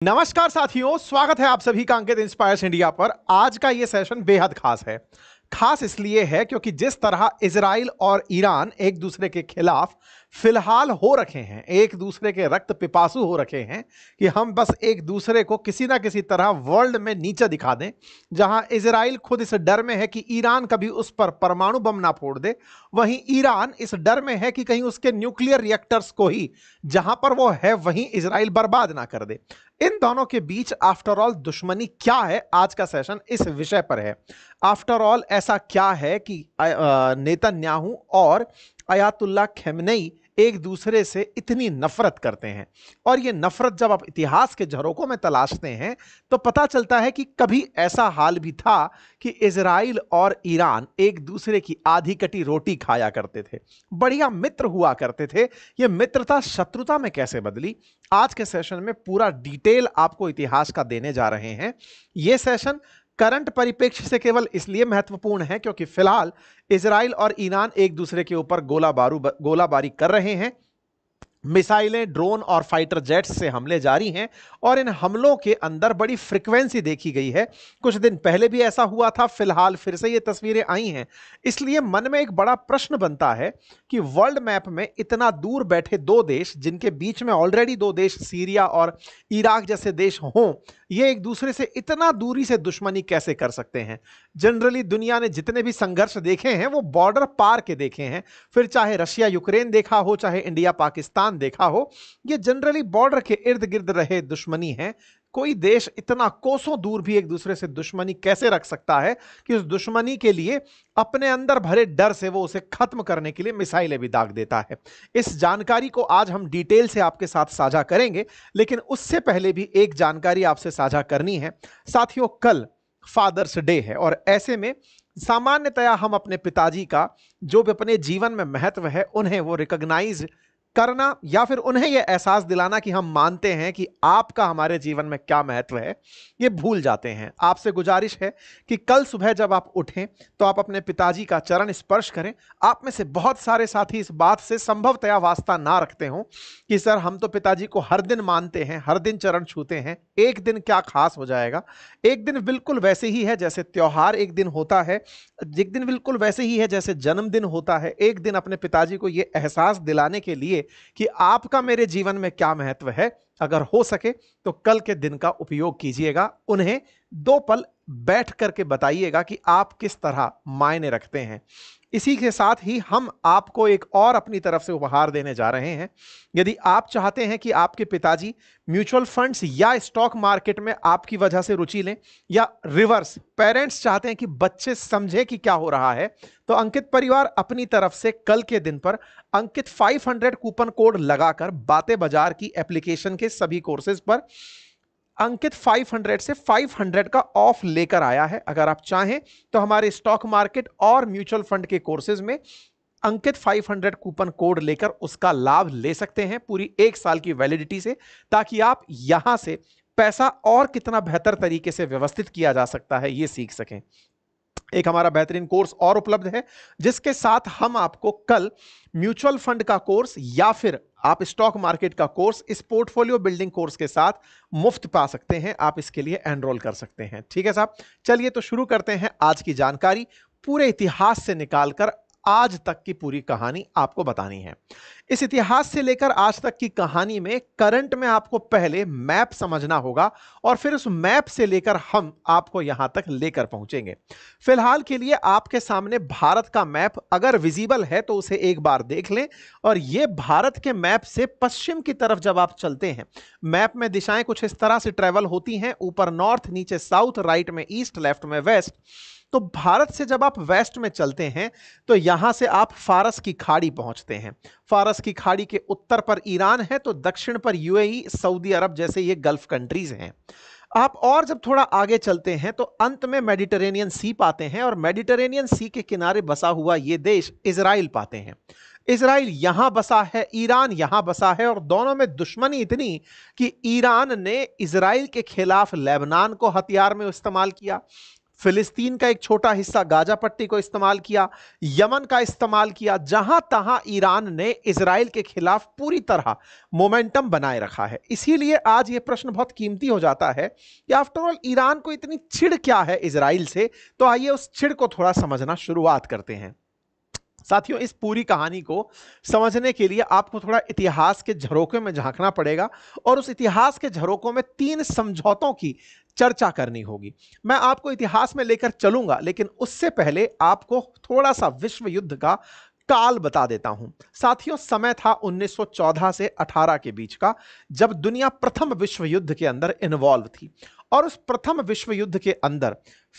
नमस्कार साथियों, स्वागत है आप सभी का अंकित इंस्पायर्स इंडिया पर। आज का ये सेशन बेहद खास है। खास इसलिए है क्योंकि जिस तरह इजराइल और ईरान एक दूसरे के खिलाफ फिलहाल हो रखे हैं, एक दूसरे के रक्त पिपासु हो रखे हैं कि हम बस एक दूसरे को किसी ना किसी तरह वर्ल्ड में नीचे दिखा दें। जहां इजराइल खुद इस डर में है कि ईरान कभी उस पर परमाणु बम ना फोड़ दे, वहीं ईरान इस डर में है कि कहीं उसके न्यूक्लियर रिएक्टर्स को ही जहां पर वो है वहीं इजराइल बर्बाद ना कर दे। इन दोनों के बीच आफ्टर ऑल दुश्मनी क्या है, आज का सेशन इस विषय पर है। आफ्टर ऑल ऐसा क्या है कि नेतन्याहू और अयातुल्ला खमेनेई एक दूसरे से इतनी नफरत करते हैं, और ये नफरत जब आप इतिहास के झरोकों में तलाशते हैं तो पता चलता है कि कभी ऐसा हाल भी था कि इजराइल और ईरान एक दूसरे की आधी कटी रोटी खाया करते थे, बढ़िया मित्र हुआ करते थे। ये मित्रता शत्रुता में कैसे बदली, आज के सेशन में पूरा डिटेल आपको इतिहास का देने जा रहे हैं। यह सेशन करंट परिप्रेक्ष्य से केवल इसलिए महत्वपूर्ण है क्योंकि फिलहाल इजराइल और ईरान एक दूसरे के ऊपर गोलाबारी कर रहे हैं। मिसाइलें, ड्रोन और फाइटर जेट्स से हमले जारी हैं और इन हमलों के अंदर बड़ी फ्रीक्वेंसी देखी गई है। कुछ दिन पहले भी ऐसा हुआ था, फिलहाल फिर से ये तस्वीरें आई हैं। इसलिए मन में एक बड़ा प्रश्न बनता है कि वर्ल्ड मैप में इतना दूर बैठे दो देश, जिनके बीच में ऑलरेडी दो देश सीरिया और इराक जैसे देश हों, ये एक दूसरे से इतना दूरी से दुश्मनी कैसे कर सकते हैं। जनरली दुनिया ने जितने भी संघर्ष देखे हैं वो बॉर्डर पार के देखे हैं, फिर चाहे रशिया यूक्रेन देखा हो, चाहे इंडिया पाकिस्तान देखा हो, ये जनरली बॉर्डर के इर्द गिर्द रहे दुश्मनी है। कोई देश इतना कोसों दूर भी एक दूसरे से दुश्मनी कैसे रख सकता है कि उस दुश्मनी के लिए अपने अंदर भरे डर से वो उसे खत्म करने के लिए मिसाइलें भी दाग देता है। इस जानकारी को आज हम डिटेल से आपके साथ साझा करेंगे, लेकिन उससे पहले भी एक जानकारी आपसे साझा करनी है। साथियों, कल फादर्स डे है और ऐसे में सामान्यतया हम अपने पिताजी का जो भी अपने जीवन में महत्व है उन्हें वो रिकॉग्नाइज करना या फिर उन्हें यह एहसास दिलाना कि हम मानते हैं कि आपका हमारे जीवन में क्या महत्व है, ये भूल जाते हैं। आपसे गुजारिश है कि कल सुबह जब आप उठें तो आप अपने पिताजी का चरण स्पर्श करें। आप में से बहुत सारे साथी इस बात से संभवतया वास्ता ना रखते हो कि सर हम तो पिताजी को हर दिन मानते हैं, हर दिन चरण छूते हैं, एक दिन क्या खास हो जाएगा। एक दिन बिल्कुल वैसे ही है जैसे त्योहार एक दिन होता है, एक दिन बिल्कुल वैसे ही है जैसे जन्मदिन होता है। एक दिन अपने पिताजी को यह एहसास दिलाने के लिए कि आपका मेरे जीवन में क्या महत्व है, अगर हो सके तो कल के दिन का उपयोग कीजिएगा। उन्हें दो पल बैठ करके बताइएगा कि आप किस तरह मायने रखते हैं। इसी के साथ ही हम आपको एक और अपनी तरफ से उपहार देने जा रहे हैं। यदि आप चाहते हैं कि आपके पिताजी म्यूचुअल फंड्स या स्टॉक मार्केट में आपकी वजह से रुचि लें, या रिवर्स पेरेंट्स चाहते हैं कि बच्चे समझे कि क्या हो रहा है, तो अंकित परिवार अपनी तरफ से कल के दिन पर अंकित 500 कूपन कोड लगाकर बातें बाजार की एप्लीकेशन के सभी कोर्सेज पर अंकित 500 से 500 का ऑफ लेकर आया है। अगर आप चाहें तो हमारे स्टॉक मार्केट और म्यूचुअल फंड के कोर्सेज में अंकित 500 कूपन कोड लेकर उसका लाभ ले सकते हैं पूरी 1 साल की वैलिडिटी से, ताकि आप यहां से पैसा और कितना बेहतर तरीके से व्यवस्थित किया जा सकता है ये सीख सकें। एक हमारा बेहतरीन कोर्स और उपलब्ध है जिसके साथ हम आपको कल म्यूचुअल फंड का कोर्स या फिर आप स्टॉक मार्केट का कोर्स इस पोर्टफोलियो बिल्डिंग कोर्स के साथ मुफ्त पा सकते हैं। आप इसके लिए एनरोल कर सकते हैं। ठीक है साहब, चलिए तो शुरू करते हैं आज की जानकारी। पूरे इतिहास से निकालकर आज तक की पूरी कहानी आपको बतानी है। इस इतिहास से लेकर आज तक की कहानी में करंट में आपको पहले मैप समझना होगा और फिर उस मैप से लेकर हम आपको यहां तक लेकर पहुंचेंगे। फिलहाल के लिए आपके सामने भारत का मैप अगर विजिबल है तो उसे एक बार देख लें। और यह भारत के मैप से पश्चिम की तरफ जब आप चलते हैं, मैप में दिशाएं कुछ इस तरह से ट्रेवल होती हैं, ऊपर नॉर्थ, नीचे साउथ, राइट में ईस्ट, लेफ्ट में वेस्ट। तो भारत से जब आप वेस्ट में चलते हैं तो यहां से आप फारस की खाड़ी पहुंचते हैं। फारस की खाड़ी के उत्तर पर ईरान है तो दक्षिण पर यूएई, सऊदी अरब जैसे ये गल्फ कंट्रीज हैं। आप और जब थोड़ा आगे चलते हैं तो अंत में मेडिटेरेनियन सी पाते हैं और मेडिटेरेनियन सी के किनारे बसा हुआ ये देश इजराइल पाते हैं। इजराइल यहां बसा है, ईरान यहां बसा है, और दोनों में दुश्मनी इतनी कि ईरान ने इजराइल के खिलाफ लेबनान को हथियार में इस्तेमाल किया। फिलिस्तीन का एक छोटा हिस्सा गाजा पट्टी को इस्तेमाल किया, यमन का इस्तेमाल किया। जहां तहां ईरान ने इजराइल के खिलाफ पूरी तरह मोमेंटम बनाए रखा है। इसीलिए आज यह प्रश्न बहुत कीमती हो जाता है कि आफ्टर ऑल ईरान को इतनी चिढ़ क्या है इजराइल से। तो आइए उस चिढ़ को थोड़ा समझना शुरुआत करते हैं। साथियों, इस पूरी कहानी को समझने के लिए आपको थोड़ा इतिहास के झरोखे में झांकना पड़ेगा और उस इतिहास के झरोकों में 3 समझौतों की चर्चा करनी होगी। मैं आपको इतिहास में लेकर चलूंगा, लेकिन उससे पहले आपको थोड़ा सा विश्व युद्ध का काल बता देता हूं। साथियों, समय था 1914 से 18 के बीच का, जब दुनिया प्रथम विश्व युद्ध के अंदर इन्वॉल्व थी। और उस प्रथम विश्व युद्ध के अंदर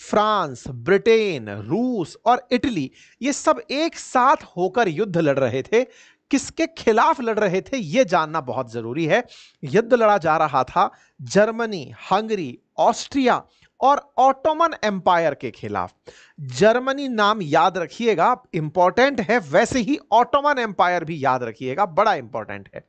फ्रांस, ब्रिटेन, रूस और इटली ये सब एक साथ होकर युद्ध लड़ रहे थे। किसके खिलाफ लड़ रहे थे यह जानना बहुत जरूरी है। युद्ध लड़ा जा रहा था जर्मनी, हंगरी, ऑस्ट्रिया और ऑटोमन एम्पायर के खिलाफ। जर्मनी नाम याद रखिएगा, इंपॉर्टेंट है। वैसे ही ऑटोमन एम्पायर भी याद रखिएगा, बड़ा इंपॉर्टेंट है।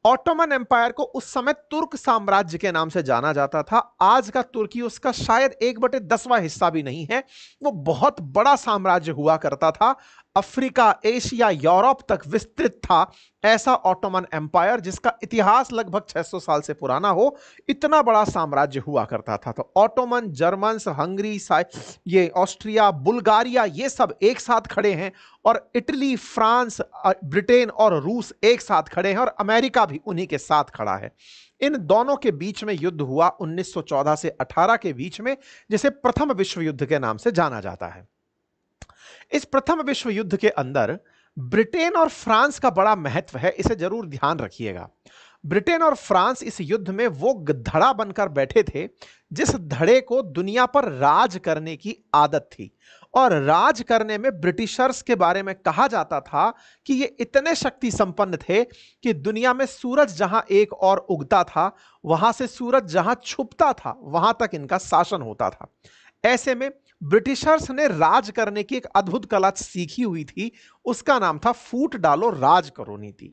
ऑटोमन एम्पायर को उस समय तुर्क साम्राज्य के नाम से जाना जाता था। आज का तुर्की उसका शायद 1/10वां हिस्सा भी नहीं है। वो बहुत बड़ा साम्राज्य हुआ करता था, अफ्रीका, एशिया, यूरोप तक विस्तृत था ऐसा ऑटोमन एम्पायर, जिसका इतिहास लगभग 600 साल से पुराना हो। इतना बड़ा साम्राज्य हुआ करता था। तो ऑटोमन, जर्मन्स, हंगरी, ये ऑस्ट्रिया, बुल्गारिया, ये सब एक साथ खड़े हैं और इटली, फ्रांस, ब्रिटेन और रूस एक साथ खड़े हैं और अमेरिका भी उन्हीं के साथ खड़ा है। इन दोनों के बीच में युद्ध हुआ 1914 से 18 के बीच में, जिसे प्रथम विश्व युद्ध के नाम से जाना जाता है। इस प्रथम विश्व युद्ध के अंदर ब्रिटेन और फ्रांस का बड़ा महत्व है, इसे जरूर ध्यान रखिएगा। ब्रिटेन और फ्रांस इस युद्ध में वो धड़ा बनकर बैठे थे जिस धड़े को दुनिया पर राज करने की आदत थी। और राज करने में ब्रिटिशर्स के बारे में कहा जाता था कि ये इतने शक्ति संपन्न थे कि दुनिया में सूरज जहां एक और उगता था, वहां से सूरज जहां छुपता था, वहां तक इनका शासन होता था। ऐसे में ब्रिटिशर्स ने राज करने की एक अद्भुत कला सीखी हुई थी। उसका नाम था फूट डालो राज करो नीति।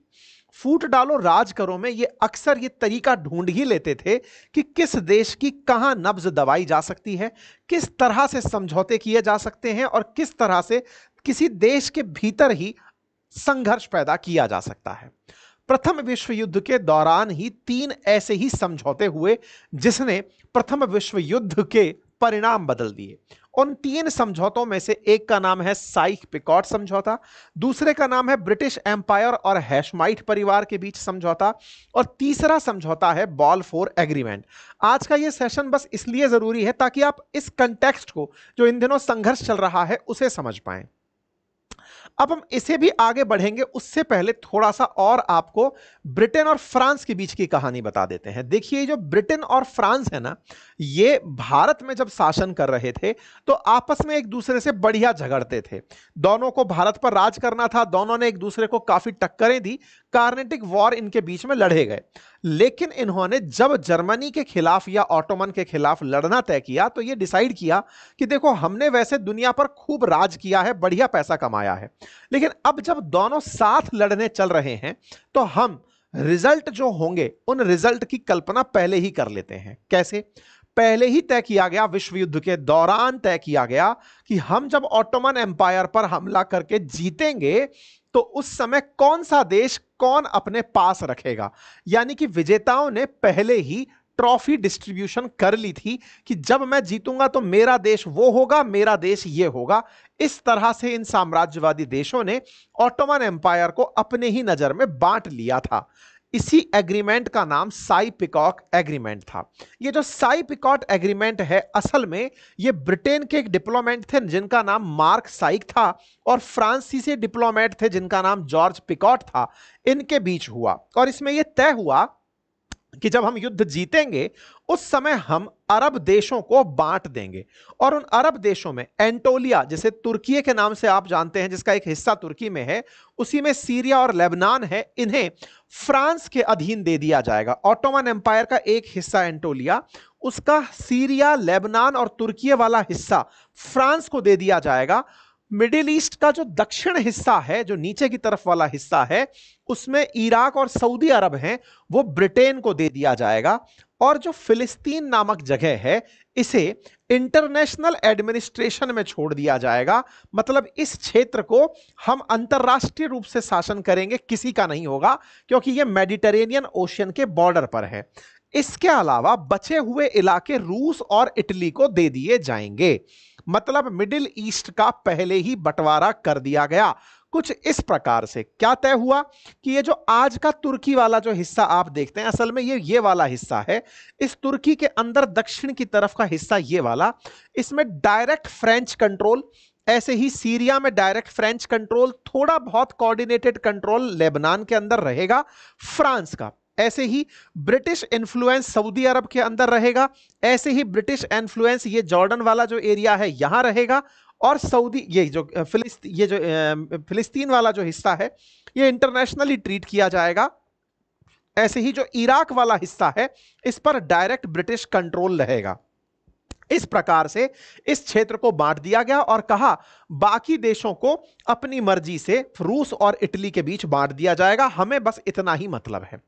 फूट डालो राज करो में ये अक्सर ये तरीका ढूंढ ही लेते थे कि किस देश की कहां नब्ज दबाई जा सकती है, किस तरह से समझौते किए जा सकते हैं और किस तरह से किसी देश के भीतर ही संघर्ष पैदा किया जा सकता है। प्रथम विश्व युद्ध के दौरान ही 3 ऐसे ही समझौते हुए जिसने प्रथम विश्व युद्ध के परिणाम बदल दिए। उन 3 समझौतों में से एक का नाम है साइक-पिकॉट समझौता, दूसरे का नाम है ब्रिटिश एम्पायर और हैशमाइट परिवार के बीच समझौता, और तीसरा समझौता है बाल्फोर एग्रीमेंट। आज का यह सेशन बस इसलिए जरूरी है ताकि आप इस कंटेक्स्ट को, जो इन दिनों संघर्ष चल रहा है, उसे समझ पाएं। अब हम इसे भी आगे बढ़ेंगे, उससे पहले थोड़ा सा और आपको ब्रिटेन और फ्रांस के बीच की कहानी बता देते हैं। देखिए, जो ब्रिटेन और फ्रांस है ना, ये भारत में जब शासन कर रहे थे तो आपस में एक दूसरे से बढ़िया झगड़ते थे। दोनों को भारत पर राज करना था, दोनों ने एक दूसरे को काफी टक्करें दी, कार्नेटिक वॉर इनके बीच में लड़े गए। लेकिन इन्होंने जब जर्मनी के खिलाफ या ऑटोमन के खिलाफ लड़ना तय किया तो ये डिसाइड किया कि देखो, हमने वैसे दुनिया पर खूब राज किया है, बढ़िया पैसा कमाया है, लेकिन अब जब दोनों साथ लड़ने चल रहे हैं तो हम रिजल्ट जो होंगे उन रिजल्ट की कल्पना पहले ही कर लेते हैं। कैसे? पहले ही तय किया गया, विश्व युद्ध के दौरान तय किया गया कि हम जब ऑटोमन एम्पायर पर हमला करके जीतेंगे तो उस समय कौन सा देश कौन अपने पास रखेगा। यानी कि विजेताओं ने पहले ही ट्रॉफी डिस्ट्रीब्यूशन कर ली थी कि जब मैं जीतूंगा तो मेरा देश वो होगा, मेरा देश ये होगा। इस तरह से इन साम्राज्यवादी देशों ने ऑटोमन एम्पायर को अपने ही नजर में बांट लिया था। इसी एग्रीमेंट का नाम साई-पिकॉट एग्रीमेंट था। ये जो साई-पिकॉट एग्रीमेंट है, असल में ये ब्रिटेन के एक डिप्लोमेट थे जिनका नाम मार्क साइक था और फ्रांसीसी डिप्लोमेट थे जिनका नाम जॉर्ज पिकॉट था। इनके बीच हुआ और इसमें यह तय हुआ कि जब हम युद्ध जीतेंगे उस समय हम अरब देशों को बांट देंगे और उन अरब देशों में एंटोलिया, जिसे तुर्की के नाम से आप जानते हैं, जिसका एक हिस्सा तुर्की में है, उसी में सीरिया और लेबनान है, इन्हें फ्रांस के अधीन दे दिया जाएगा। ऑटोमन एम्पायर का एक हिस्सा एंटोलिया, उसका सीरिया, लेबनान और तुर्की वाला हिस्सा फ्रांस को दे दिया जाएगा। मिडिल ईस्ट का जो दक्षिण हिस्सा है, जो नीचे की तरफ वाला हिस्सा है, उसमें इराक और सऊदी अरब हैं, वो ब्रिटेन को दे दिया जाएगा। और जो फिलिस्तीन नामक जगह है इसे इंटरनेशनल एडमिनिस्ट्रेशन में छोड़ दिया जाएगा। मतलब इस क्षेत्र को हम अंतरराष्ट्रीय रूप से शासन करेंगे, किसी का नहीं होगा, क्योंकि यह मेडिटेरेनियन ओशियन के बॉर्डर पर है। इसके अलावा बचे हुए इलाके रूस और इटली को दे दिए जाएंगे। मतलब मिडिल ईस्ट का पहले ही बंटवारा कर दिया गया। कुछ इस प्रकार से क्या तय हुआ कि ये जो आज का तुर्की वाला जो हिस्सा आप देखते हैं, असल में ये वाला हिस्सा है। इस तुर्की के अंदर दक्षिण की तरफ का हिस्सा ये वाला, इसमें डायरेक्ट फ्रेंच कंट्रोल, ऐसे ही सीरिया में डायरेक्ट फ्रेंच कंट्रोल, थोड़ा बहुत कोऑर्डिनेटेड कंट्रोल लेबनान के अंदर रहेगा फ्रांस का। ऐसे ही ब्रिटिश इन्फ्लुएंस सऊदी अरब के अंदर रहेगा। ऐसे ही ब्रिटिश इन्फ्लुएंस ये जॉर्डन वाला जो एरिया है यहां रहेगा। और सऊदी ये जो फिलिस्तीन वाला जो हिस्सा है ये इंटरनेशनली ट्रीट किया जाएगा। ऐसे ही जो इराक वाला हिस्सा है इस पर डायरेक्ट ब्रिटिश कंट्रोल रहेगा। इस प्रकार से इस क्षेत्र को बांट दिया गया और कहा बाकी देशों को अपनी मर्जी से रूस और इटली के बीच बांट दिया जाएगा, हमें बस इतना ही मतलब है।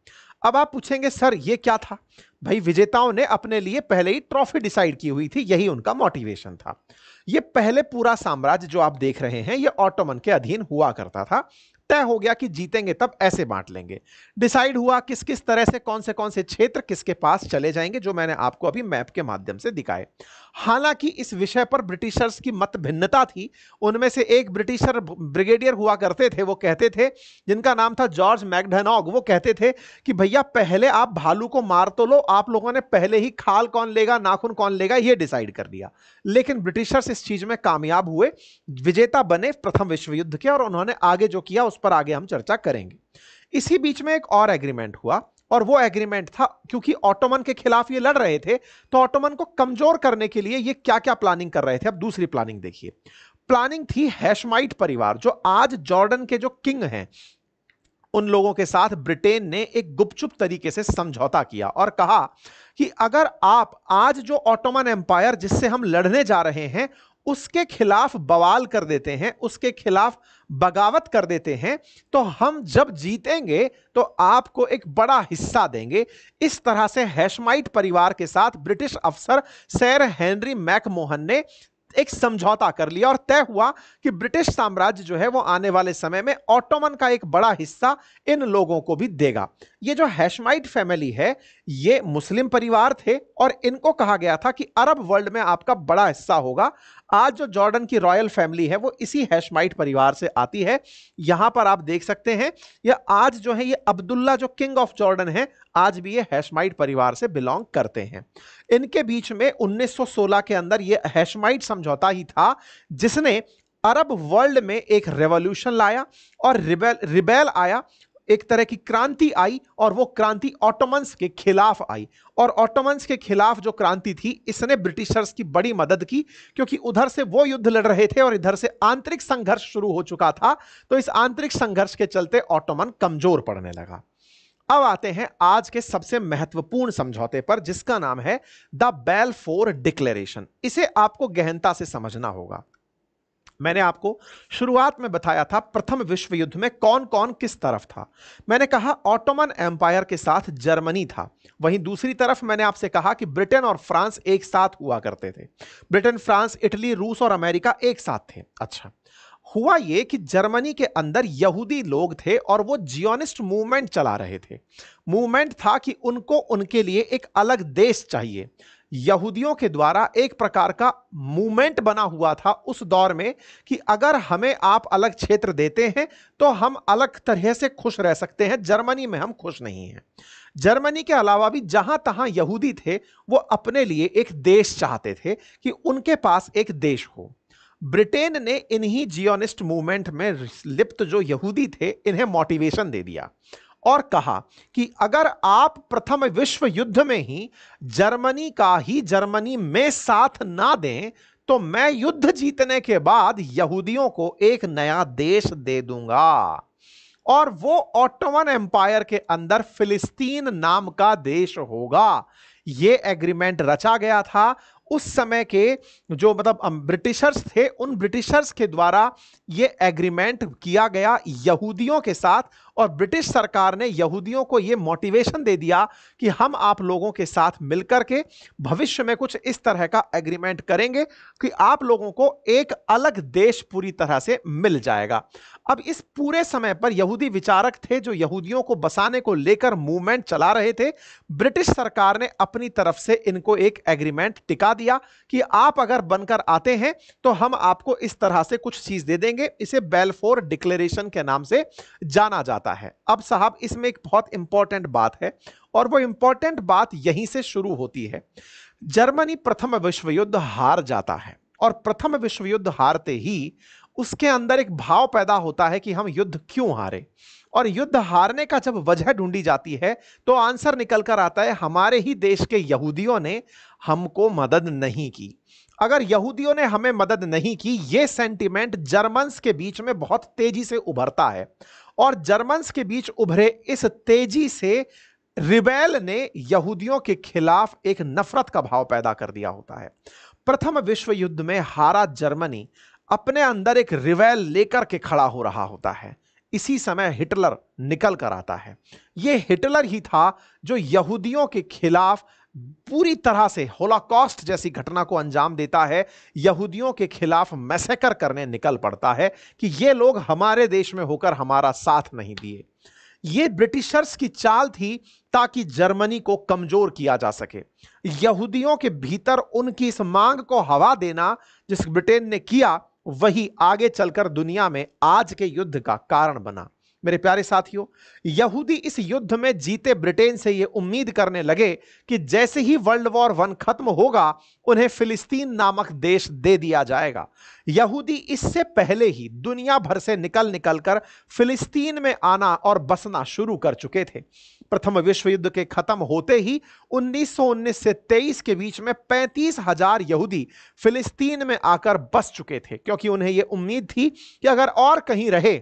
अब आप पूछेंगे सर ये क्या था? भाई विजेताओं ने अपने लिए पहले ही ट्रॉफी डिसाइड की हुई थी, यही उनका मोटिवेशन था। ये पहले पूरा साम्राज्य जो आप देख रहे हैं ये ऑटोमन के अधीन हुआ करता था। तय हो गया कि जीतेंगे तब ऐसे बांट लेंगे। डिसाइड हुआ किस किस तरह से कौन से क्षेत्र किसके पास चले जाएंगे, जो मैंने आपको अभी मैप के माध्यम से दिखाए। हालांकि इस विषय पर ब्रिटिशर्स की मत भिन्नता थी। उनमें से एक ब्रिटिशर ब्रिगेडियर हुआ करते थे, वो कहते थे, जिनका नाम था जॉर्ज मैकडोनाल्ड, वो कहते थे कि भैया पहले आप भालू को मार तो लो, आप लोगों ने पहले ही खाल कौन लेगा नाखून कौन लेगा ये डिसाइड कर दिया। लेकिन ब्रिटिशर्स इस चीज में कामयाब हुए, विजेता बने प्रथम विश्व युद्ध के, और उन्होंने आगे जो किया उस पर आगे हम चर्चा करेंगे। इसी बीच में एक और एग्रीमेंट हुआ, और वो एग्रीमेंट था, क्योंकि ऑटोमन के खिलाफ ये लड़ रहे थे तो ऑटोमन को कमजोर करने के लिए ये क्या क्या प्लानिंग कर रहे थे। अब दूसरी प्लानिंग देखिए। प्लानिंग थी हैशमाइट परिवार, जो आज जॉर्डन के जो किंग हैं उन लोगों के साथ ब्रिटेन ने एक गुपचुप तरीके से समझौता किया और कहा कि अगर आप आज जो ऑटोमन एम्पायर जिससे हम लड़ने जा रहे हैं उसके खिलाफ बवाल कर देते हैं, उसके खिलाफ बगावत कर देते हैं, तो हम जब जीतेंगे तो आपको एक बड़ा हिस्सा देंगे। इस तरह से हैशमाइट परिवार के साथ ब्रिटिश अफसर सर हेनरी मैकमोहन ने एक समझौता कर लिया, और तय हुआ कि ब्रिटिश साम्राज्य जो है वो आने वाले समय में ऑटोमन का एक बड़ा हिस्सा इन लोगों को भी देगा। ये जो हैशमाइट फैमिली है ये मुस्लिम परिवार थे, और इनको कहा गया था कि अरब वर्ल्ड में आपका बड़ा हिस्सा होगा। आज जो जॉर्डन की रॉयल फैमिली है वो इसी हैशमाइट परिवार से आती है। यहां पर आप देख सकते हैं ये आज जो है ये अब्दुल्ला जो किंग ऑफ जॉर्डन है, आज भी ये हैशमाइट परिवार से बिलोंग करते हैं। इनके बीच में 1916 के अंदर ये हैशमाइट समझौता ही था जिसने अरब वर्ल्ड में एक रेवोल्यूशन लाया, और रिबेल आया, एक तरह की क्रांति आई, और वो क्रांति ऑटोमन्स के खिलाफ आई। और ऑटोमन्स के खिलाफ जो क्रांति थी इसने ब्रिटिशर्स की बड़ी मदद की, क्योंकि उधर से वो युद्ध लड़ रहे थे और इधर से आंतरिक संघर्ष शुरू हो चुका था। तो इस आंतरिक संघर्ष के चलते ऑटोमन कमजोर पड़ने लगा। अब आते हैं आज के सबसे महत्वपूर्ण समझौते पर, जिसका नाम है द बैलफोर डिक्लेरेशन। इसे आपको गहनता से समझना होगा। मैंने आपको शुरुआत में बताया था प्रथम विश्व युद्ध में कौन कौन किस तरफ था। मैंने कहा ऑटोमन एम्पायर के साथ जर्मनी था, वहीं दूसरी तरफ मैंने आपसे कहा कि ब्रिटेन और फ्रांस एक साथ हुआ करते थे। ब्रिटेन, फ्रांस, इटली, रूस और अमेरिका एक साथ थे। अच्छा, हुआ यह कि जर्मनी के अंदर यहूदी लोग थे और वो जियोनिस्ट मूवमेंट चला रहे थे। मूवमेंट था कि उनको उनके लिए एक अलग देश चाहिए। यहूदियों के द्वारा एक प्रकार का मूवमेंट बना हुआ था उस दौर में कि अगर हमें आप अलग क्षेत्र देते हैं तो हम अलग तरह से खुश रह सकते हैं, जर्मनी में हम खुश नहीं हैं। जर्मनी के अलावा भी जहां तहां यहूदी थे वो अपने लिए एक देश चाहते थे कि उनके पास एक देश हो। ब्रिटेन ने इन्हीं जियोनिस्ट मूवमेंट में लिप्त जो यहूदी थे इन्हें मोटिवेशन दे दिया और कहा कि अगर आप प्रथम विश्व युद्ध में ही जर्मनी में साथ ना दें तो मैं युद्ध जीतने के बाद यहूदियों को एक नया देश दे दूंगा, और वो ऑटोमन एम्पायर के अंदर फिलिस्तीन नाम का देश होगा। यह एग्रीमेंट रचा गया था उस समय के जो ब्रिटिशर्स थे, उन ब्रिटिशर्स के द्वारा यह एग्रीमेंट किया गया यहूदियों के साथ, और ब्रिटिश सरकार ने यहूदियों को यह मोटिवेशन दे दिया कि हम आप लोगों के साथ मिलकर के भविष्य में कुछ इस तरह का एग्रीमेंट करेंगे कि आप लोगों को एक अलग देश पूरी तरह से मिल जाएगा। अब इस पूरे समय पर यहूदी विचारक थे जो यहूदियों को बसाने को लेकर मूवमेंट चला रहे थे। ब्रिटिश सरकार ने अपनी तरफ से इनको एक एग्रीमेंट टिका दिया कि आप अगर बनकर आते हैं तो हम आपको इस तरह से कुछ चीज दे देंगे। इसे बेलफोर डिक्लेरेशन के नाम से जाना जाता है। अब साहब इसमें एक बहुत इंपॉर्टेंट बात है और वो इंपॉर्टेंट बात यहीं से शुरू होती है। जर्मनी प्रथम विश्व युद्ध हार जाता है और प्रथम विश्व युद्ध हारते ही उसके अंदर एक भाव पैदा होता है कि हम युद्ध क्यों हारे, और युद्ध हारने का जब वजह ढूंढी जाती है तो आंसर निकल कर आता है हमारे ही देश के यहूदियों ने हमको मदद नहीं की। अगर यहूदियों ने हमें मदद नहीं की, यह सेंटिमेंट जर्मन्स के बीच में बहुत तेजी से उभरता है और जर्मन्स के बीच उभरे इस तेजी से रिबेल ने यहूदियों के खिलाफ एक नफरत का भाव पैदा कर दिया होता है। प्रथम विश्व युद्ध में हारा जर्मनी अपने अंदर एक रिबेल लेकर के खड़ा हो रहा होता है। इसी समय हिटलर निकल कर आता है। यह हिटलर ही था जो यहूदियों के खिलाफ पूरी तरह से होलोकॉस्ट जैसी घटना को अंजाम देता है, यहूदियों के खिलाफ मैसेकर करने निकल पड़ता है कि ये लोग हमारे देश में होकर हमारा साथ नहीं दिए। ये ब्रिटिशर्स की चाल थी ताकि जर्मनी को कमजोर किया जा सके। यहूदियों के भीतर उनकी इस मांग को हवा देना जिस ब्रिटेन ने किया, वही आगे चलकर दुनिया में आज के युद्ध का कारण बना। मेरे प्यारे साथियों, यहूदी इस युद्ध में जीते ब्रिटेन से यह उम्मीद करने लगे कि जैसे ही वर्ल्ड वॉर 1 खत्म होगा उन्हें फिलिस्तीन नामक देश दे दिया जाएगा। यहूदी इससे पहले ही दुनिया भर से निकल कर फिलिस्तीन में आना और बसना शुरू कर चुके थे। प्रथम विश्व युद्ध के खत्म होते ही 1919 से 23 के बीच में 35,000 यहूदी फिलिस्तीन में आकर बस चुके थे, क्योंकि उन्हें यह उम्मीद थी कि अगर और कहीं रहे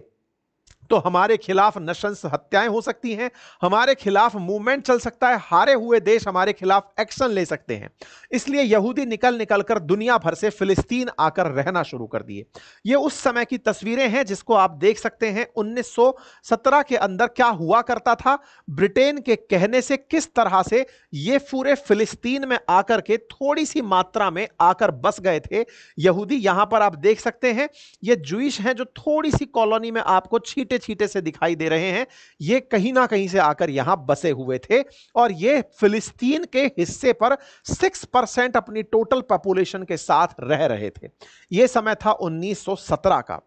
तो हमारे खिलाफ नशंस हत्याएं हो सकती हैं, हमारे खिलाफ मूवमेंट चल सकता है, हारे हुए देश हमारे खिलाफ एक्शन ले सकते हैं। इसलिए यहूदी निकल कर दुनिया भर से फिलिस्तीन आकर रहना शुरू कर दिए। ये उस समय की तस्वीरें हैं जिसको आप देख सकते हैं। 1917 के अंदर क्या हुआ करता था, ब्रिटेन के कहने से किस तरह से ये पूरे फिलिस्तीन में आकर के थोड़ी सी मात्रा में आकर बस गए थे यहूदी। यहां पर आप देख सकते हैं ये जूइश हैं जो थोड़ी सी कॉलोनी में आपको छीटे छीटे से दिखाई दे रहे हैं। ये कहीं ना कहीं से आकर यहां बसे हुए थे और ये फिलिस्तीन के हिस्से पर 6% अपनी टोटल पॉपुलेशन के साथ रह रहे थे। यह समय था 1917 का।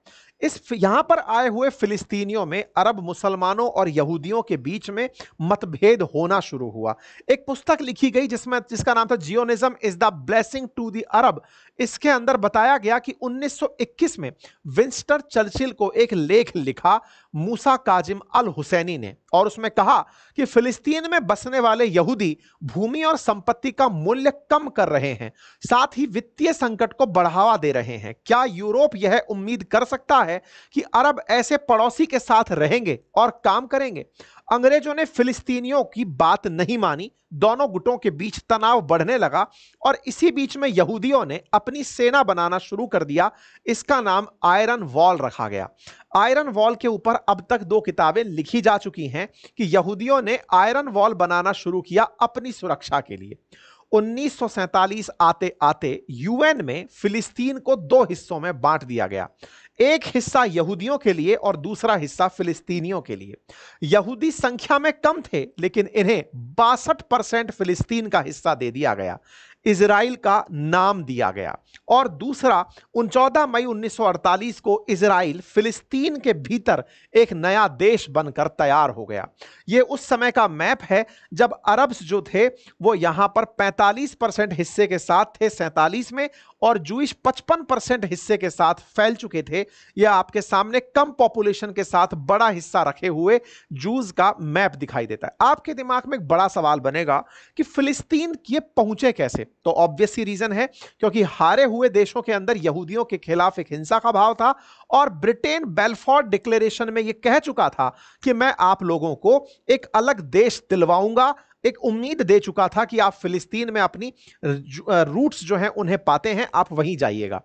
यहां पर आए हुए फिलिस्तीनियों में अरब मुसलमानों और यहूदियों के बीच में मतभेद होना शुरू हुआ। एक पुस्तक लिखी गई जिसका नाम था Zionism is the blessing to the Arab. इसके अंदर बताया गया कि 1921 में विंस्टन चर्चिल को एक लेख लिखा मूसा काजिम अल हुसैनी ने, और उसमें कहा कि फिलिस्तीन में बसने वाले यहूदी भूमि और संपत्ति का मूल्य कम कर रहे हैं, साथ ही वित्तीय संकट को बढ़ावा दे रहे हैं। क्या यूरोप यह उम्मीद कर सकता है कि अरब ऐसे पड़ोसी के साथ रहेंगे और काम करेंगे? अंग्रेजों ने फिलिस्तीनियों की बात नहीं मानी, दोनों गुटों के बीच तनाव बढ़ने लगा और इसी बीच में यहूदियों ने अपनी सेना बनाना शुरू कर दिया। इसका नाम आयरन वॉल रखा गया। आयरन वॉल के ऊपर अब तक 2 किताबें लिखी जा चुकी हैं कि यहूदियों ने आयरन वॉल बनाना शुरू किया अपनी सुरक्षा के लिए। 1947 आते आते यूएन में फिलिस्तीन को 2 हिस्सों में बांट दिया गया, एक हिस्सा यहूदियों के लिए और दूसरा हिस्सा फिलिस्तीनियों के लिए। यहूदी संख्या में कम थे लेकिन इन्हें 62% फिलिस्तीन का हिस्सा दे दिया गया, इजराइल का नाम दिया गया। और दूसरा 14 मई 1948 को इजराइल फिलिस्तीन के भीतर एक नया देश बनकर तैयार हो गया। यह उस समय का मैप है जब अरब्स जो थे वो यहां पर 45% हिस्से के साथ थे 47 में, और जूइश 55% हिस्से के साथ फैल चुके थे। यह आपके सामने कम पॉपुलेशन के साथ बड़ा हिस्सा रखे हुए जूज का मैप दिखाई देता है। आपके दिमाग में एक बड़ा सवाल बनेगा कि फिलिस्तीन ये पहुंचे कैसे? तो ऑब्वियस ही रीजन है क्योंकि हारे हुए देशों के अंदर यहूदियों के खिलाफ एक हिंसा का भाव था और ब्रिटेन बेलफोर्ड डिक्लेरेशन में यह कह चुका था कि मैं आप लोगों को एक अलग देश दिलवाऊंगा। एक उम्मीद दे चुका था कि आप फिलिस्तीन में अपनी रूट्स जो हैं उन्हें पाते हैं, आप वहीं जाइएगा।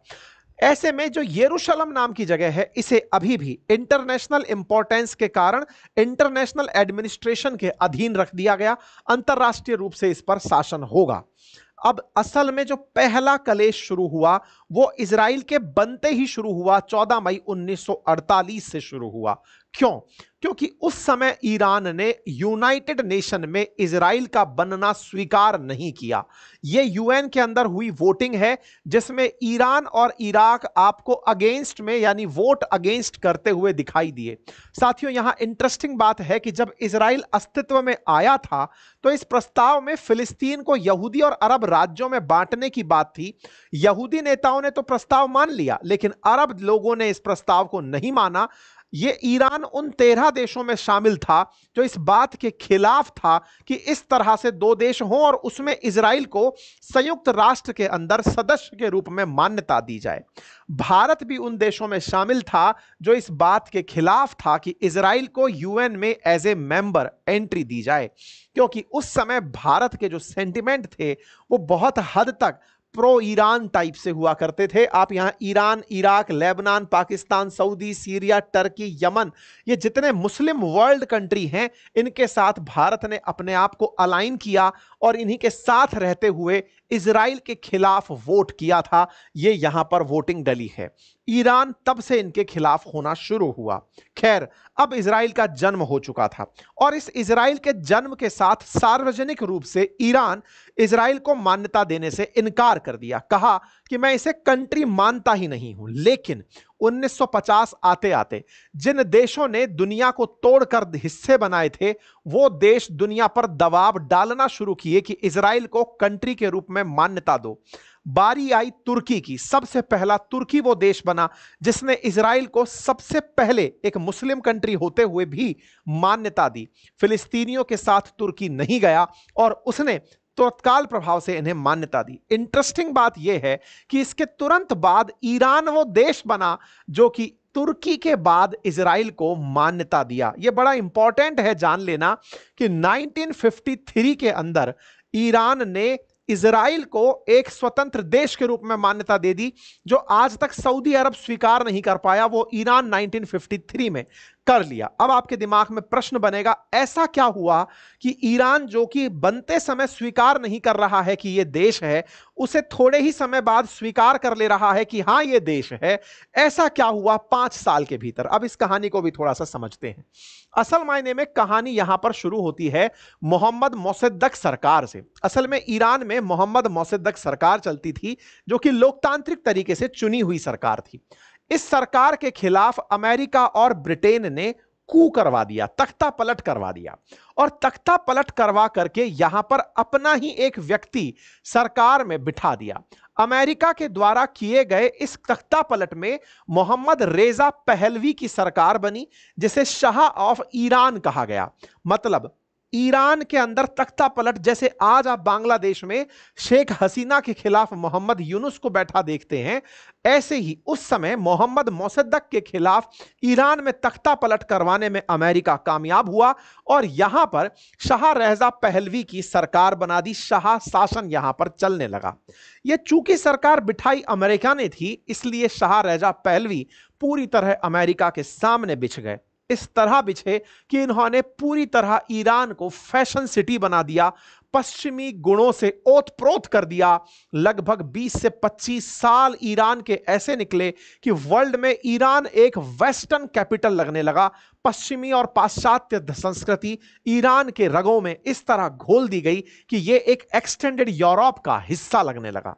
ऐसे में जो यरूशलेम नाम की जगह है, इसे अभी भी इंटरनेशनल इंपॉर्टेंस के कारण इंटरनेशनल एडमिनिस्ट्रेशन के अधीन रख दिया गया। अंतरराष्ट्रीय रूप से इस पर शासन होगा। अब असल में जो पहला कलेश शुरू हुआ वो इजराइल के बनते ही शुरू हुआ। 14 मई 1948 से शुरू हुआ। क्यों? क्योंकि उस समय ईरान ने यूनाइटेड नेशन में इजराइल का बनना स्वीकार नहीं किया। यह यूएन के अंदर हुई वोटिंग है जिसमें ईरान और इराक आपको अगेंस्ट में यानी वोट अगेंस्ट करते हुए दिखाई दिए। साथियों, यहां इंटरेस्टिंग बात है कि जब इजराइल अस्तित्व में आया था तो इस प्रस्ताव में फिलिस्तीन को यहूदी और अरब राज्यों में बांटने की बात थी। यहूदी नेताओं ने तो प्रस्ताव मान लिया, लेकिन अरब लोगों ने इस प्रस्ताव को नहीं माना। ये ईरान उन 13 देशों में शामिल था जो इस बात के खिलाफ था कि इस तरह से दो देश हों और उसमें इजराइल को संयुक्त राष्ट्र के अंदर सदस्य के रूप में मान्यता दी जाए। भारत भी उन देशों में शामिल था जो इस बात के खिलाफ था कि इजराइल को यूएन में एज ए मेंबर एंट्री दी जाए, क्योंकि उस समय भारत के जो सेंटिमेंट थे वो बहुत हद तक प्रो ईरान टाइप से हुआ करते थे। आप यहां Iran, Iraq, Lebanon, Pakistan, Saudi, Syria, Turkey, Yemen, ये जितने मुस्लिम वर्ल्ड कंट्री हैं, इनके साथ भारत ने अपने आप को अलाइन किया और इन्हीं के साथ रहते हुए इजराइल के खिलाफ वोट किया था। ये यहां पर वोटिंग डली है। ईरान तब से इनके खिलाफ होना शुरू हुआ। खैर, अब इजराइल का जन्म हो चुका था और इस इजराइल के जन्म के साथ सार्वजनिक रूप से ईरान इजराइल को मान्यता देने से इनकार कर दिया। कहा कि मैं इसे कंट्री मानता ही नहीं हूं। लेकिन 1950 आते आते जिन देशों ने दुनिया को तोड़कर हिस्से बनाए थे, वो देश दुनिया पर दबाव डालना शुरू किए कि इजराइल को कंट्री के रूप में मान्यता दो। बारी आई तुर्की की। सबसे पहला तुर्की वो देश बना जिसने इजराइल को सबसे पहले एक मुस्लिम कंट्री होते हुए भी मान्यता दी। फिलिस्तीनियों के साथ तुर्की नहीं गया और उसने तत्काल प्रभाव से इन्हें मान्यता दी। इंटरेस्टिंग बात यह है कि इसके तुरंत बाद ईरान वो देश बना जो कि तुर्की के बाद इजराइल को मान्यता दिया। यह बड़ा इंपॉर्टेंट है जान लेना कि 1953 के अंदर ईरान ने इजराइल को एक स्वतंत्र देश के रूप में मान्यता दे दी। जो आज तक सऊदी अरब स्वीकार नहीं कर पाया, वो ईरान 1953 में कर लिया। अब आपके दिमाग में प्रश्न बनेगा, ऐसा क्या हुआ कि ईरान जो कि बनते समय स्वीकार नहीं कर रहा है कि यह देश है, उसे थोड़े ही समय बाद स्वीकार कर ले रहा है कि हां यह देश है। ऐसा क्या हुआ 5 साल के भीतर? अब इस कहानी को भी थोड़ा सा समझते हैं। असल मायने में कहानी यहां पर शुरू होती है मोहम्मद मोसद्देक सरकार से। असल में ईरान में मोहम्मद मोसद्देक सरकार चलती थी जो कि लोकतांत्रिक तरीके से चुनी हुई सरकार थी। इस सरकार के खिलाफ अमेरिका और ब्रिटेन ने कू करवा दिया, तख्ता पलट करवा दिया और तख्ता पलट करवा करके यहां पर अपना ही एक व्यक्ति सरकार में बिठा दिया। अमेरिका के द्वारा किए गए इस तख्ता पलट में मोहम्मद रेजा पहलवी की सरकार बनी, जिसे शाह ऑफ ईरान कहा गया। मतलब ईरान के अंदर तख्ता पलट, जैसे आज आप बांग्लादेश में शेख हसीना के खिलाफ मोहम्मद यूनुस को बैठा देखते हैं, ऐसे ही उस समय मोहम्मद मोसद्देक के खिलाफ ईरान में तख्ता पलट करवाने में अमेरिका कामयाब हुआ और यहां पर शाह रेजा पहलवी की सरकार बना दी। शाह शासन यहां पर चलने लगा। यह चूंकि सरकार बिठाई अमेरिका ने थी, इसलिए शाह रेजा पहलवी पूरी तरह अमेरिका के सामने बिछ गए। इस तरह बिछे कि इन्होंने पूरी तरह ईरान को फैशन सिटी बना दिया, पश्चिमी गुणों से ओतप्रोत कर दिया। लगभग 20 से 25 साल ईरान के ऐसे निकले कि वर्ल्ड में ईरान एक वेस्टर्न कैपिटल लगने लगा। पश्चिमी और पाश्चात्य संस्कृति ईरान के रगों में इस तरह घोल दी गई कि यह एक एक्सटेंडेड यूरोप का हिस्सा लगने लगा।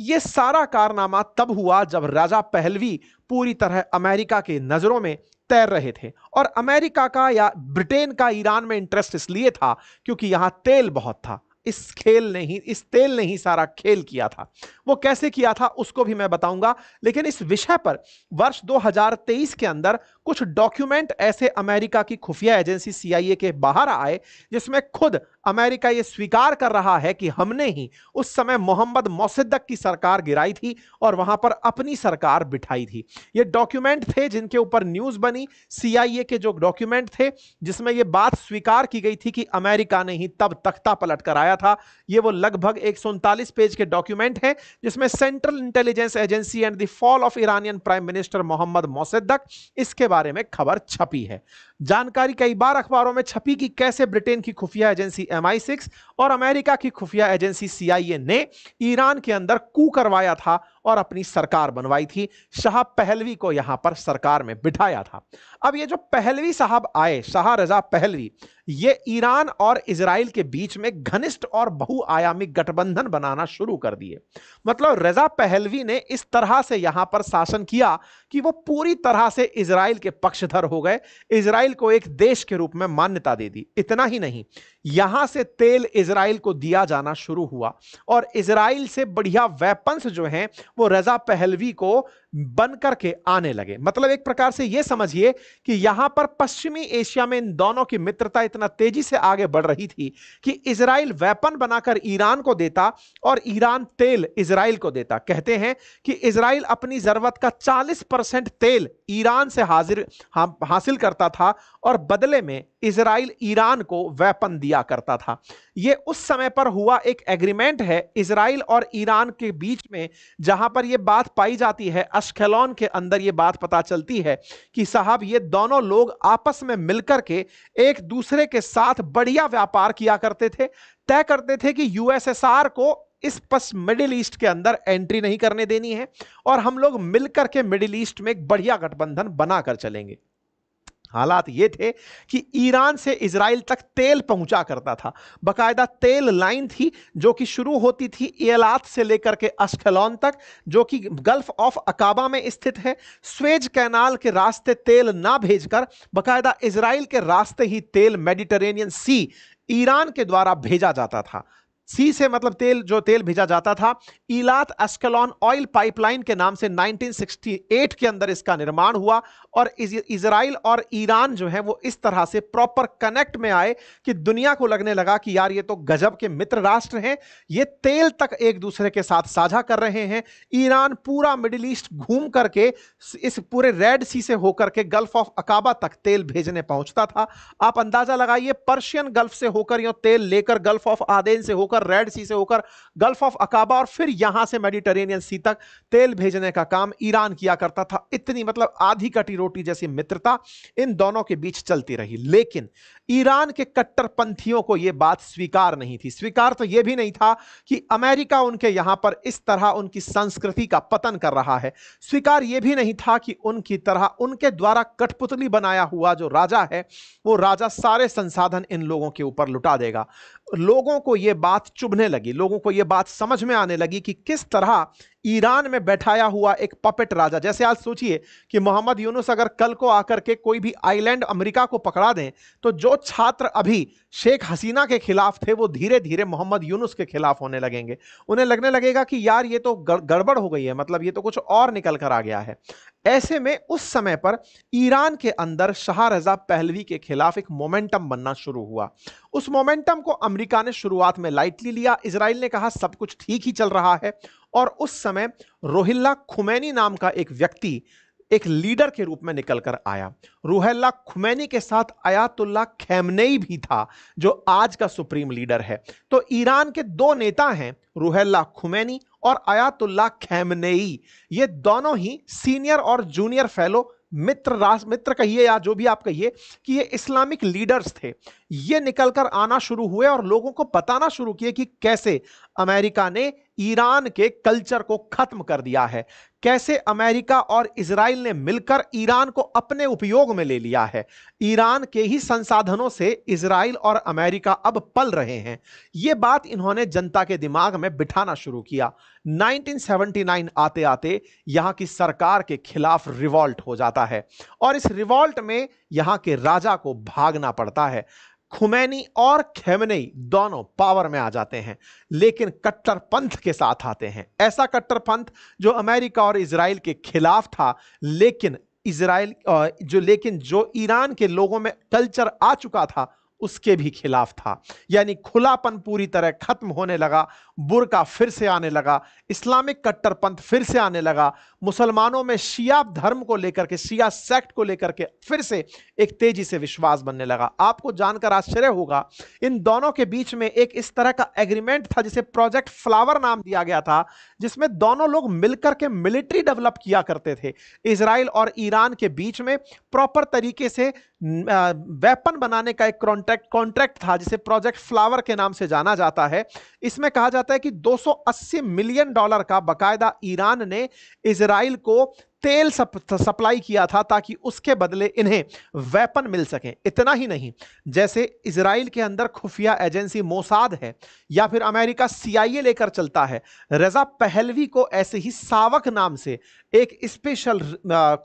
यह सारा कारनामा तब हुआ जब राजा पहलवी पूरी तरह अमेरिका की नजरों में तैर रहे थे और अमेरिका का या ब्रिटेन का ईरान में इंटरेस्ट इसलिए था क्योंकि यहां तेल बहुत था। इस तेल ने ही सारा खेल किया था। वो कैसे किया था उसको भी मैं बताऊंगा, लेकिन इस विषय पर वर्ष 2023 के अंदर कुछ डॉक्यूमेंट ऐसे अमेरिका की खुफिया एजेंसी CIA के बाहर आए जिसमें खुद अमेरिका यह स्वीकार कर रहा है कि हमने ही उस समय मोहम्मद मोसद्देक की सरकार गिराई थी और वहां पर अपनी सरकार बिठाई थी। ये डॉक्यूमेंट थे जिनके ऊपर न्यूज बनी। CIA के जो डॉक्यूमेंट थे जिसमें यह बात स्वीकार की गई थी कि अमेरिका ने ही तब तख्ता पलट कराया था। ये वो लगभग 139 पेज के डॉक्यूमेंट है जिसमें Central Intelligence Agency and the fall of Iranian prime minister Mohammad Mosaddegh, इसके बारे में खबर छपी है। जानकारी कई बार अखबारों में छपी कि कैसे ब्रिटेन की खुफिया एजेंसी MI6 और अमेरिका की खुफिया एजेंसी CIA ने ईरान के अंदर कू करवाया था और अपनी सरकार बनवाई थी। शाह पहलवी को यहां पर सरकार में बिठाया था। अब ये जो पहलवी साहब आए, शाह रजा पहलवी, ये ईरान और इजराइल के बीच में घनिष्ठ और बहुआयामी गठबंधन बनाना शुरू कर दिए। मतलब रजा पहलवी ने इस तरह से यहां पर शासन किया कि वो पूरी तरह से इजराइल के पक्षधर हो गए, इजराइल को एक देश के रूप में मान्यता दे दी। इतना ही नहीं, यहां से तेल इजराइल को दिया जाना शुरू हुआ और इजराइल से बढ़िया वेपन्स जो हैं वो रजा पहलवी को बन करके आने लगे। मतलब एक प्रकार से यह समझिए कि यहां पर पश्चिमी एशिया में इन दोनों की मित्रता इतना तेजी से आगे बढ़ रही थी कि इजराइल वेपन बनाकर ईरान को देता और ईरान तेल इजराइल को देता। कहते हैं कि इजराइल अपनी जरूरत का 40% तेल ईरान से हासिल करता था और बदले में इजराइल ईरान को वेपन दिया करता था। यह उस समय पर हुआ एक एग्रीमेंट है इजराइल और ईरान के बीच में, जहां पर यह बात पाई जाती है, अश्केलोन के अंदर यह बात पता चलती है कि साहब ये दोनों लोग आपस में मिलकर के एक दूसरे के साथ बढ़िया व्यापार किया करते थे। तय करते थे कि USSR को इस मिडिल ईस्ट के अंदर एंट्री नहीं करने देनी है और हम लोग मिलकर के मिडिल ईस्ट में एक बढ़िया गठबंधन बनाकर चलेंगे। हालात ये थे कि ईरान से इजराइल तक तेल पहुंचा करता था। बकायदा तेल लाइन थी जो कि शुरू होती थी एलात से लेकर के अश्केलोन तक, जो कि गल्फ ऑफ अकाबा में स्थित है। स्वेज कैनाल के रास्ते तेल ना भेजकर बकायदा इजराइल के रास्ते ही तेल मेडिटेरेनियन सी ईरान के द्वारा भेजा जाता था। सी से मतलब तेल भेजा जाता था। इलात अश्केलोन ऑयल पाइपलाइन के नाम से 1968 के अंदर इसका निर्माण हुआ और इजराइल और ईरान जो है वो इस तरह से प्रॉपर कनेक्ट में आए कि दुनिया को लगने लगा कि यार ये तो गजब के मित्र राष्ट्र हैं, ये तेल तक एक दूसरे के साथ साझा कर रहे हैं। ईरान पूरा मिडिल ईस्ट घूम करके इस पूरे रेड सी से होकर के गल्फ ऑफ अकाबा तक तेल भेजने पहुंचता था। आप अंदाजा लगाइए, पर्शियन गल्फ से होकर यो तेल लेकर गल्फ ऑफ आदेन से होकर, रेड सी से होकर गल्फ ऑफ अकाबा और फिर यहां से मेडिटेरेनियन सी तक तेल भेजने का काम ईरान किया करता था। इतनी मतलब आधी कटी रोटी जैसी मित्रता इन दोनों के बीच चलती रही। लेकिन ईरान के कट्टरपंथियों को यह बात स्वीकार नहीं थी। स्वीकार तो यह भी नहीं था कि अमेरिका उनके यहां पर इस तरह उनकी संस्कृति का पतन कर रहा है। स्वीकार यह भी नहीं था कि उनकी तरह उनके द्वारा कठपुतली बनाया हुआ जो राजा है वो राजा सारे संसाधन इन लोगों के ऊपर लुटा देगा। लोगों को यह बात चुभने लगी, लोगों को यह बात समझ में आने लगी कि किस तरह ईरान में बैठाया हुआ एक पपेट राजा, जैसे आज सोचिए कि मोहम्मद यूनुस अगर कल को आकर के कोई भी आइलैंड अमेरिका को पकड़ा दें तो जो छात्र अभी शेख हसीना के खिलाफ थे वो धीरे धीरे मोहम्मद यूनुस के खिलाफ होने लगेंगे। उन्हें लगने लगेगा कि यार ये तो गड़बड़ हो गई है, मतलब ये तो कुछ और निकल कर आ गया है। ऐसे में उस समय पर ईरान के अंदर शाह रजा पहलवी के खिलाफ एक मोमेंटम बनना शुरू हुआ। उस मोमेंटम को अमेरिका ने शुरुआत में लाइटली लिया। इजराइल ने कहा सब कुछ ठीक ही चल रहा है और उस समय रुहुल्लाह खुमैनी नाम का एक व्यक्ति एक लीडर के रूप में निकलकर आया। रुहुल्लाह खुमैनी के साथ आयतुल्लाह खमेनेई भी था जो आज का सुप्रीम लीडर है। तो ईरान के दो नेता हैं, रुहुल्लाह खुमैनी और आयतुल्लाह खमेनेई। ये दोनों ही सीनियर और जूनियर फेलो मित्र कहिए या जो भी आप कहिए कि ये इस्लामिक लीडर्स थे। ये निकलकर आना शुरू हुए और लोगों को बताना शुरू किए कि कैसे अमेरिका ने ईरान के कल्चर को खत्म कर दिया है, कैसे अमेरिका और इजराइल ने मिलकर ईरान को अपने उपयोग में ले लिया है। ईरान के ही संसाधनों से इजराइल और अमेरिका अब पल रहे हैं। यह बात इन्होंने जनता के दिमाग में बिठाना शुरू किया। 1979 आते आते यहां की सरकार के खिलाफ रिवॉल्ट हो जाता है और इस रिवॉल्ट में यहां के राजा को भागना पड़ता है। खुमैनी और खमेनेई दोनों पावर में आ जाते हैं, लेकिन कट्टरपंथ के साथ आते हैं। ऐसा कट्टरपंथ जो अमेरिका और इजराइल के खिलाफ था, लेकिन जो ईरान के लोगों में कल्चर आ चुका था उसके भी खिलाफ था। यानी खुलापन पूरी तरह खत्म होने लगा, बुर्का फिर से आने लगा, इस्लामिक कट्टरपंथ फिर से आने लगा, मुसलमानों में शिया धर्म को लेकर के, शिया सेक्ट को लेकर के फिर से एक तेजी से विश्वास बनने लगा। आपको जानकर आश्चर्य होगा, इन दोनों के बीच में एक इस तरह का एग्रीमेंट था जिसे प्रोजेक्ट फ्लावर नाम दिया गया था, जिसमें दोनों लोग मिलकर के मिलिट्री डेवलप किया करते थे। इजराइल और ईरान के बीच में प्रॉपर तरीके से वेपन बनाने का एक कॉन्ट्रैक्ट था जिसे प्रोजेक्ट फ्लावर के नाम से जाना जाता है। इसमें कहा जाता है कि $280 मिलियन का बकायदा ईरान ने इजराइल को तेल सप्लाई किया था ताकि उसके बदले इन्हें वेपन मिल सके। इतना ही नहीं, जैसे इजराइल के अंदर खुफिया एजेंसी मोसाद है या फिर अमेरिका CIA लेकर चलता है, रजा पहलवी को ऐसे ही सावक नाम से एक स्पेशल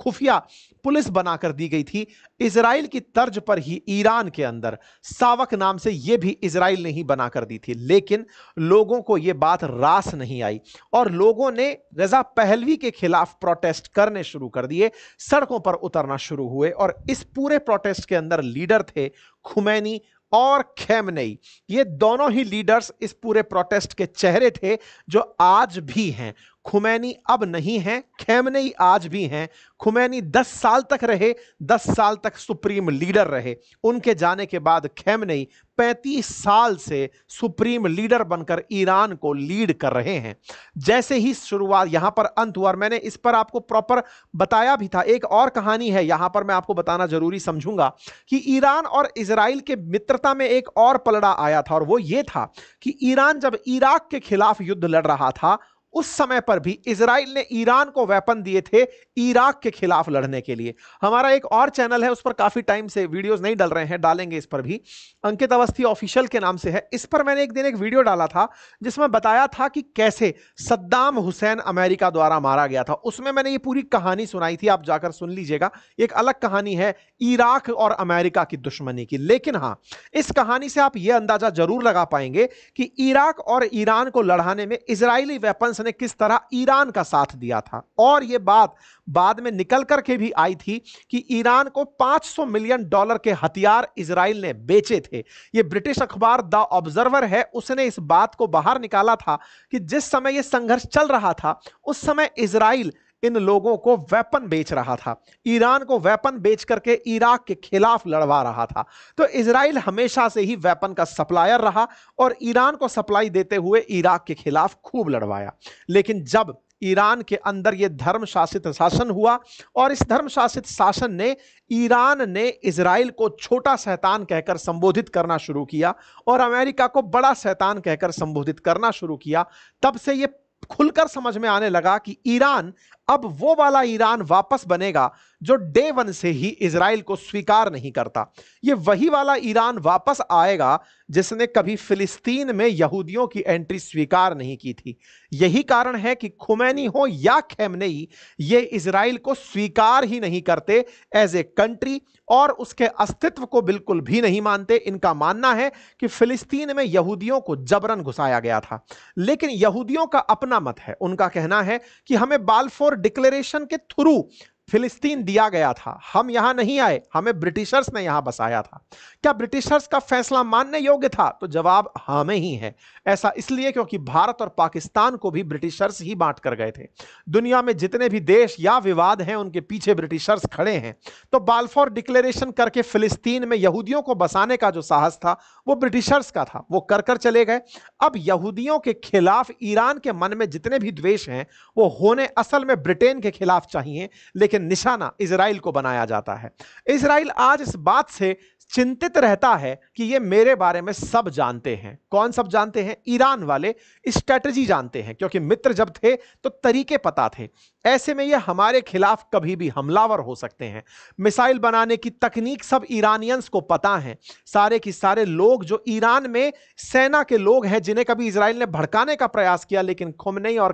खुफिया पुलिस बनाकर दी गई थी। इजराइल की तर्ज पर ही ईरान के अंदर सावक नाम से यह भी इजराइल ने ही बनाकर दी थी। लेकिन लोगों को यह बात रास नहीं आई और लोगों ने रजा पहलवी के खिलाफ प्रोटेस्ट करने शुरू कर दिए, सड़कों पर उतरना शुरू हुए। और इस पूरे प्रोटेस्ट के अंदर लीडर थे खुमैनी और खैमनेई। ये दोनों ही लीडर्स इस पूरे प्रोटेस्ट के चेहरे थे जो आज भी हैं। खुमैनी अब नहीं है, खैमनेई आज भी हैं। खुमैनी 10 साल तक रहे, 10 साल तक सुप्रीम लीडर रहे। उनके जाने के बाद खैमनेई 35 साल से सुप्रीम लीडर बनकर ईरान को लीड कर रहे हैं। जैसे ही शुरुआत यहां पर अंत हुआ, और मैंने इस पर आपको प्रॉपर बताया भी था, एक और कहानी है यहां पर मैं आपको बताना जरूरी समझूंगा कि ईरान और इजराइल के मित्रता में एक और पलड़ा आया था, और वो ये था कि ईरान जब इराक के खिलाफ युद्ध लड़ रहा था उस समय पर भी इजराइल ने ईरान को वेपन दिए थे इराक के खिलाफ लड़ने के लिए। हमारा एक और चैनल है, उस पर काफी टाइम से वीडियोस नहीं डल रहे हैं, डालेंगे इस पर भी, अंकित अवस्थी ऑफिशियल के नाम से है। इस पर मैंने एक दिन एक वीडियो डाला था जिसमें बताया था कि कैसे सद्दाम हुसैन अमेरिका द्वारा मारा गया था। उसमें मैंने ये पूरी कहानी सुनाई थी, आप जाकर सुन लीजिएगा। एक अलग कहानी है इराक और अमेरिका की दुश्मनी की। लेकिन हां, इस कहानी से आप यह अंदाजा जरूर लगा पाएंगे कि इराक और ईरान को लड़ाने में इजरायली वेपन्स ने किस तरह ईरान का साथ दिया था। और यह बात बाद में निकल करके भी आई थी कि ईरान को $500 मिलियन के हथियार इजराइल ने बेचे थे। यह ब्रिटिश अखबार द ऑब्जर्वर है, उसने इस बात को बाहर निकाला था कि जिस समय यह संघर्ष चल रहा था उस समय इजराइल इन लोगों को वेपन बेच रहा था, ईरान को वेपन बेच करके इराक के खिलाफ लड़वा रहा था। तो इजराइल हमेशा से ही वेपन का सप्लायर रहा और ईरान को सप्लाई देते हुए इराक के खिलाफ खूब लड़वाया। लेकिन जब ईरान के अंदर यह धर्म शासित शासन हुआ और इस धर्म शासित शासन ने ईरान ने इजराइल को छोटा शैतान कहकर संबोधित करना शुरू किया और अमेरिका को बड़ा शैतान कहकर संबोधित करना शुरू किया, तब से यह खुलकर समझ में आने लगा कि ईरान अब वो वाला ईरान वापस बनेगा जो डे वन से ही इजराइल को स्वीकार नहीं करता। ये वही वाला ईरान वापस आएगा जिसने कभी फिलिस्तीन में यहूदियों की एंट्री स्वीकार नहीं की थी। यही कारण है कि खुमैनी हो या खैमनेई, ये इजराइल को स्वीकार ही नहीं करते एज ए कंट्री और उसके अस्तित्व को बिल्कुल भी नहीं मानते। इनका मानना है कि फिलिस्तीन में यहूदियों को जबरन घुसाया गया था। लेकिन यहूदियों का अपना मत है, उनका कहना है कि हमें बाल्फोर डिक्लेरेशन के थ्रू फिलिस्तीन दिया गया था, हम यहां नहीं आए, हमें ब्रिटिशर्स ने यहां बसाया था। क्या ब्रिटिशर्स का फैसला मानने योग्य था? तो जवाब हाँ में ही है। ऐसा इसलिए क्योंकि भारत और पाकिस्तान को भी ब्रिटिशर्स ही बांट कर गए थे। दुनिया में जितने भी देश या विवाद हैं उनके पीछे ब्रिटिशर्स खड़े हैं। तो बाल्फोर डिक्लेरेशन करके फिलिस्तीन में यहूदियों को बसाने का जो साहस था वो ब्रिटिशर्स का था, वो कर कर चले गए। अब यहूदियों के खिलाफ ईरान के मन में जितने भी द्वेष हैं वो होने असल में ब्रिटेन के खिलाफ चाहिए, लेकिन निशाना इजराइल को बनाया जाता है। इजराइल आज इस बात से चिंतित रहता है कि ये मेरे बारे में सब जानते हैं। कौन सब जानते हैं? ईरान वाले स्ट्रेटजी जानते हैं, क्योंकि मित्र जब थे तो तरीके पता थे। ऐसे में ये हमारे खिलाफ कभी भी हमलावर हो सकते हैं। मिसाइल बनाने की तकनीक सब ईरानियंस को पता है। सारे की सारे लोग जो ईरान में सेना के लोग हैं जिन्हें कभी इजराइल ने भड़काने का प्रयास किया, लेकिन खुमैनी और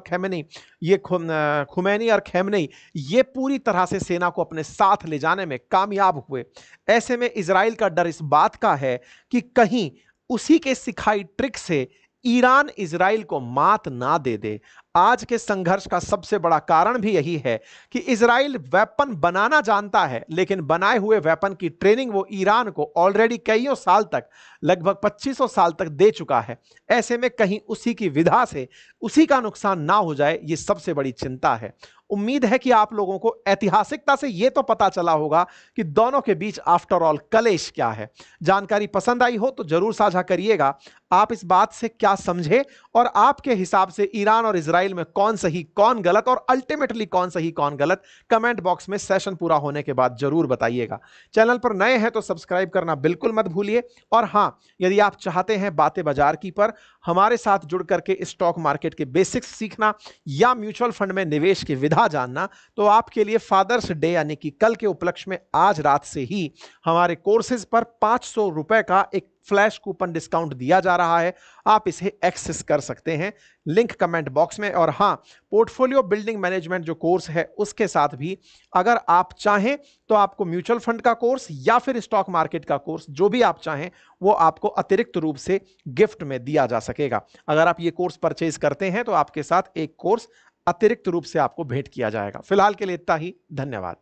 खैमनेई ये पूरी तरह से सेना को अपने साथ ले जाने में कामयाब हुए। ऐसे में इजराइल का डर इस बात का है कि कहीं उसी के सिखाई ट्रिक से ईरान इजराइल को मात ना दे दे। आज के संघर्ष का सबसे बड़ा कारण भी यही है कि इजराइल वेपन बनाना जानता है, लेकिन बनाए हुए वेपन की ट्रेनिंग वो ईरान को ऑलरेडी कईयों साल तक, लगभग 2500 साल तक दे चुका है। ऐसे में कहीं उसी की विधा से उसी का नुकसान ना हो जाए, ये सबसे बड़ी चिंता है। उम्मीद है कि आप लोगों को ऐतिहासिकता से यह तो पता चला होगा कि दोनों के बीच आफ्टर ऑल कलेश क्या है। जानकारी पसंद आई हो तो जरूर साझा करिएगा। आप इस बात से क्या समझे और आपके हिसाब से ईरान और इजराइल में कौन सही कौन गलत, और अल्टीमेटली कौन सही कौन गलत, कमेंट बॉक्स में सेशन पूरा होने के बाद जरूर बताइएगा। चैनल पर नए हैं तो सब्सक्राइब करना बिल्कुल मत भूलिए। और हां, यदि आप चाहते हैं बातें बाजार की पर हमारे साथ जुड़ करके स्टॉक मार्केट के बेसिक्स सीखना या म्यूचुअल फंड में निवेश की विधा जानना, तो आपके लिए फादर्स डे यानी कि कल के उपलक्ष्य में आज रात से ही हमारे कोर्सेज पर 500 रुपए का एक फ्लैश कूपन डिस्काउंट दिया जा रहा है। आप इसे एक्सेस कर सकते हैं, लिंक कमेंट बॉक्स में। और हां, पोर्टफोलियो बिल्डिंग मैनेजमेंट जो कोर्स है उसके साथ भी अगर आप चाहें तो आपको म्यूचुअल फंड का कोर्स या फिर स्टॉक मार्केट का कोर्स, जो भी आप चाहें, वो आपको अतिरिक्त रूप से गिफ्ट में दिया जा सकेगा। अगर आप ये कोर्स परचेज करते हैं तो आपके साथ एक कोर्स अतिरिक्त रूप से आपको भेंट किया जाएगा। फिलहाल के लिए इतना ही, धन्यवाद।